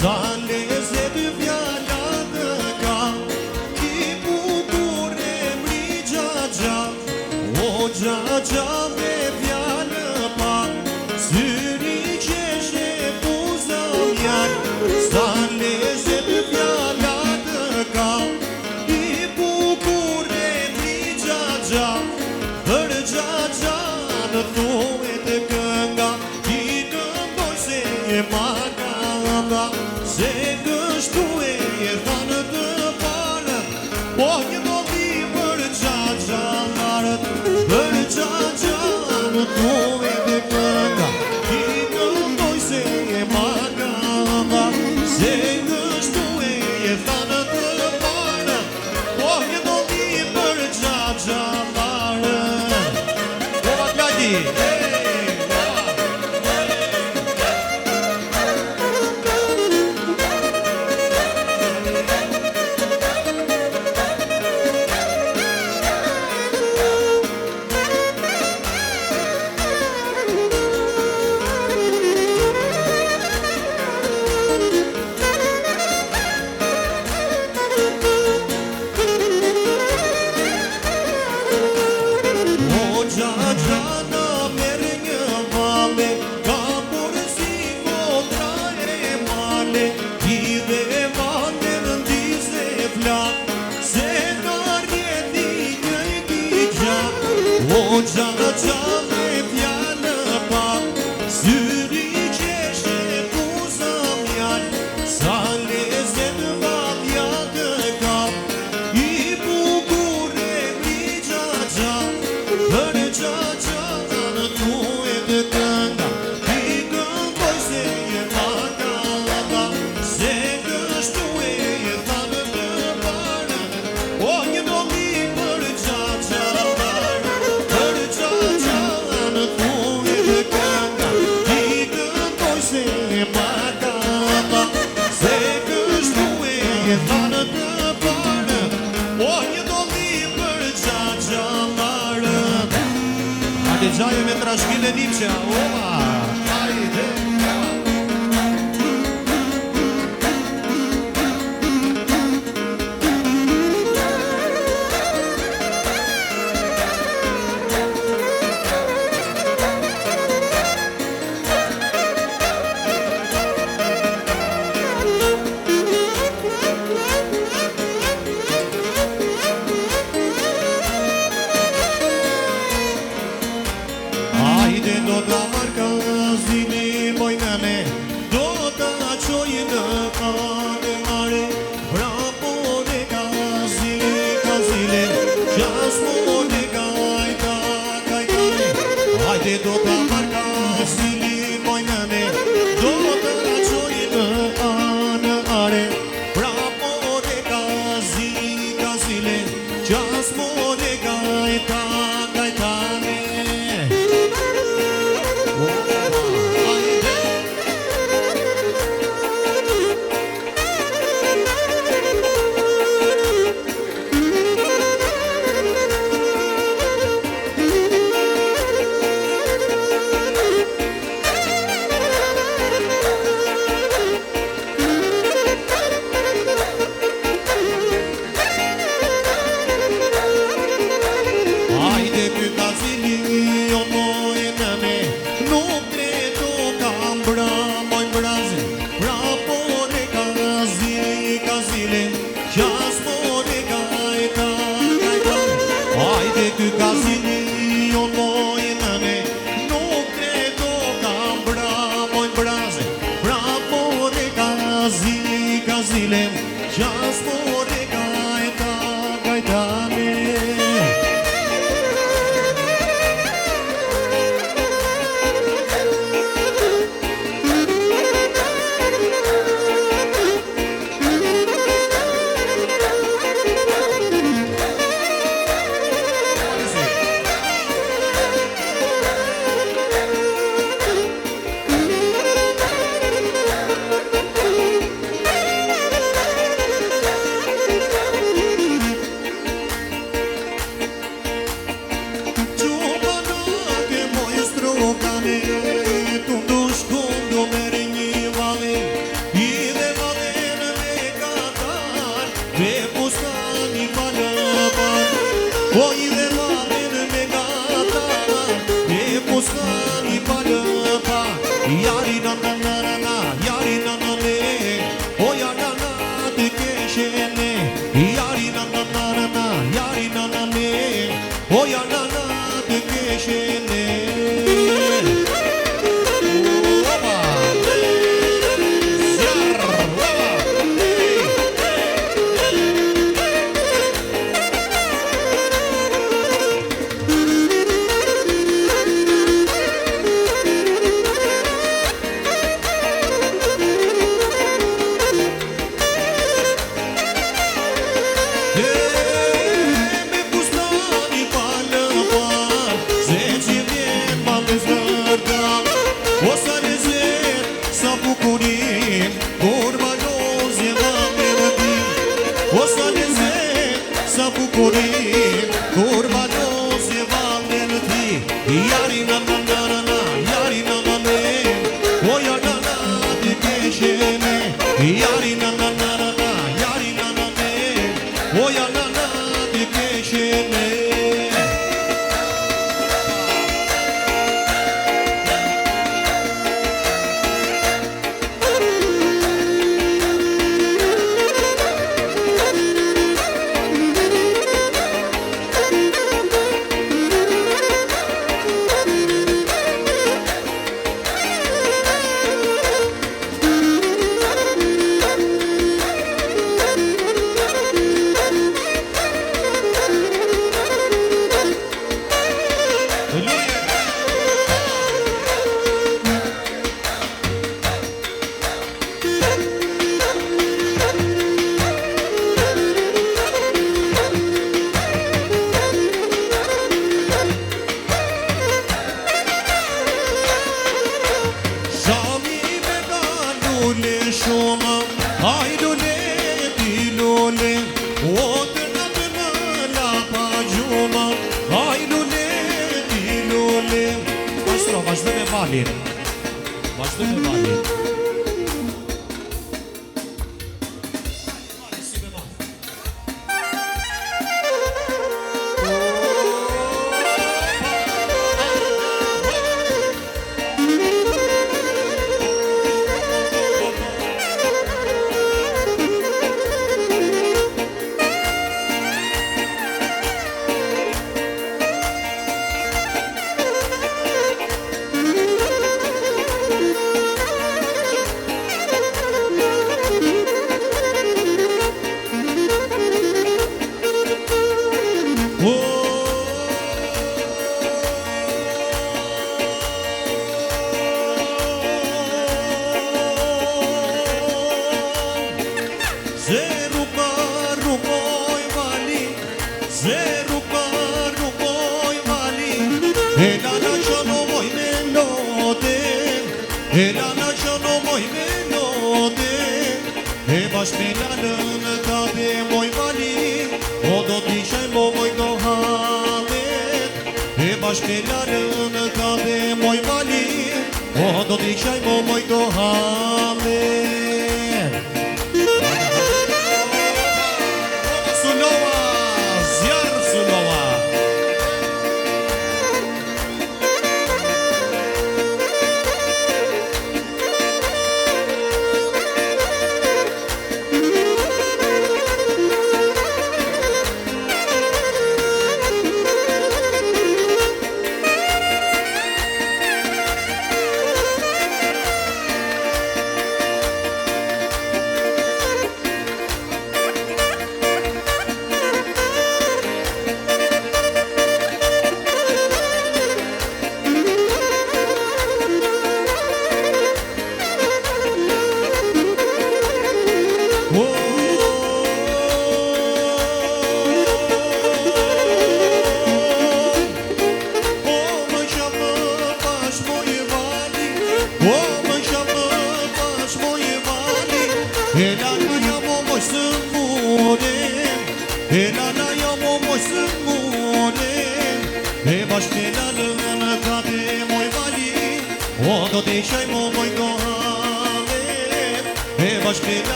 Sa lezet fjalla të ka, ki bukur e mri gjagja, o gjagja me fjallë pa, syri qeshe puza mjall. Sa lezet fjalla të ka, ki bukur e mri gjagja, për gjagja në thuet kënga, ki këngoj se e maganga, se kështu e thanë të parë, po një doli për gjagja marët, për gjagja në thuet kënga, ki këngoj se e maganga, se kështu e thanë të parë, po një doli për gjagja marët. Kova t'lajti! Gjaje me trashkile Nipqa, oa, hajde. Do ta marka zini mojnane, do ta qoj në anë mare, prapore ka zile, qas more ka ajta kajtane. Hajde do ta marka zini mojnane, do ta qoj në anë mare, prapore ka zile, qas more ka ajta kajtane. Yari na na na na na, yari na na ne, o ya na na di keşene.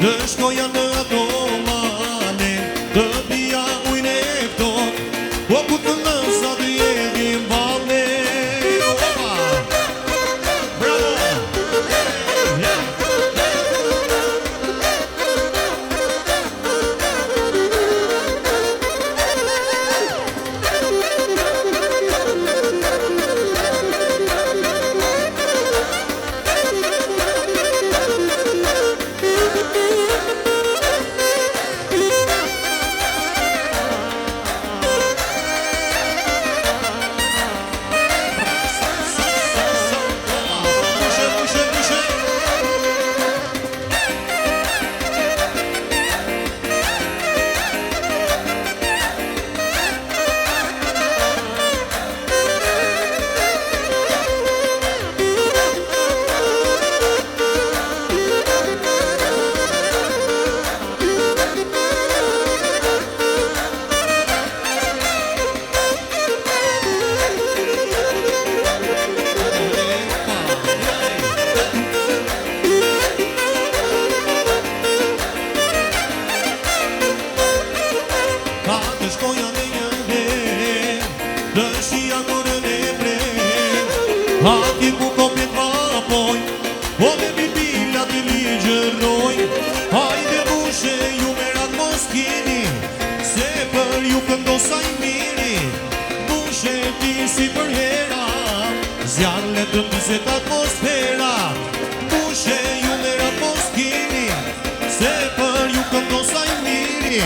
Të shkoja në ato mane, të pija ujnë e ftot, po ku të nësa të jedim valne. Opa! Bravo! Hati ku kopjet vapoj, o dhe bibila të ligjëroj. Hajde bushe ju merat mos kini, se për ju këndosaj miri. Bushe ti si për hera, zjarle të mëset atmosfera. Bushe ju merat mos kini, se për ju këndosaj miri.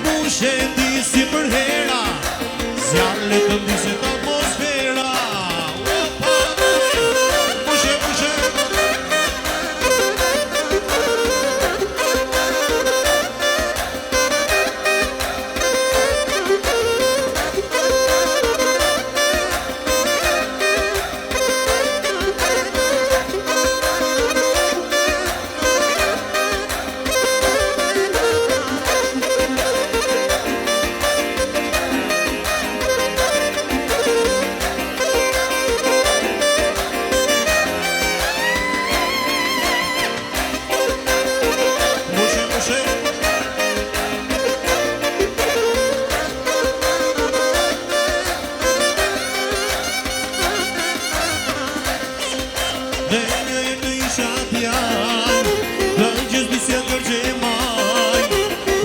Bushe ti si për hera, zjarle të mëset atmosfera.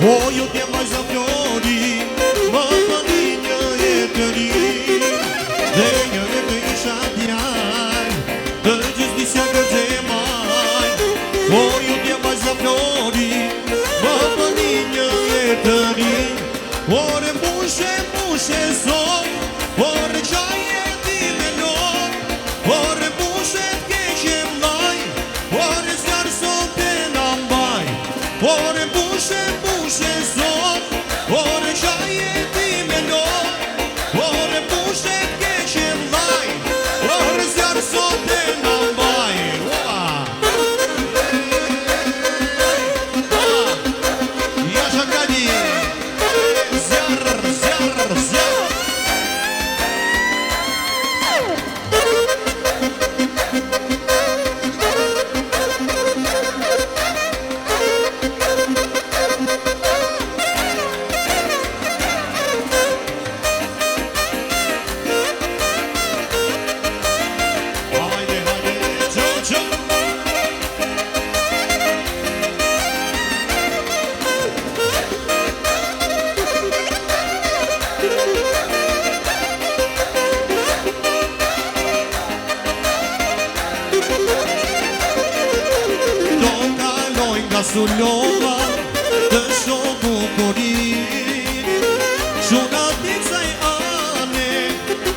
O, ju t'jem vajza Flori, më pëni një e të ri. Dhe një e të isha t'jaj, të gjithë disja kërgjemaj. O, ju t'jem vajza Flori, më pëni një e të ri. Ore mushe, mushe zon, ore qaj e ti me lon. Ore mushe t'keqe mlaj, ore zjarë sot e në mbaj. Ore mushe, mushe zon, ore qaj e ti me lon. Ore mushe t'keqe mlaj, ore zjarë sot e në mbaj. Jasha Kadi, zjarë, zjarë, zjarë. Sulova të shoh bukurin, shuna pizza e ane,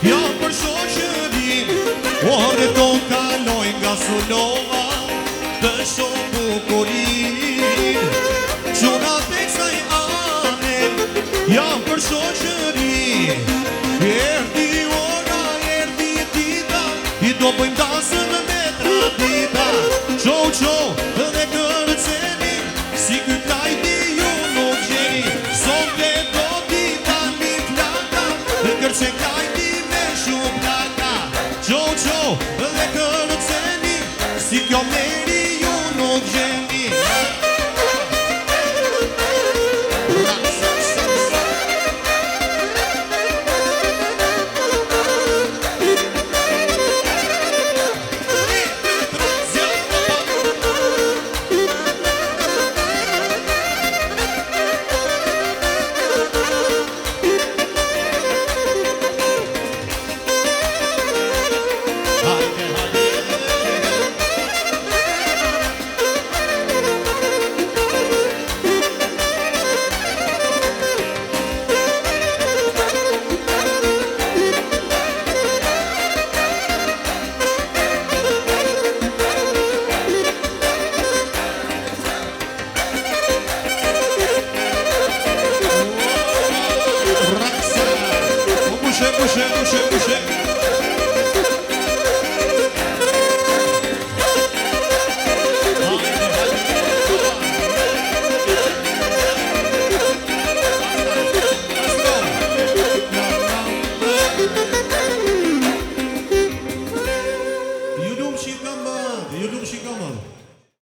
ja për shoqërin. Ore do kaloj nga Sulova të shoh bukurin, shuna pizza e ane, ja për shoqërin. Erdi ora, erdi dita, I do bëjmë dasën me tradita. Qo, qo,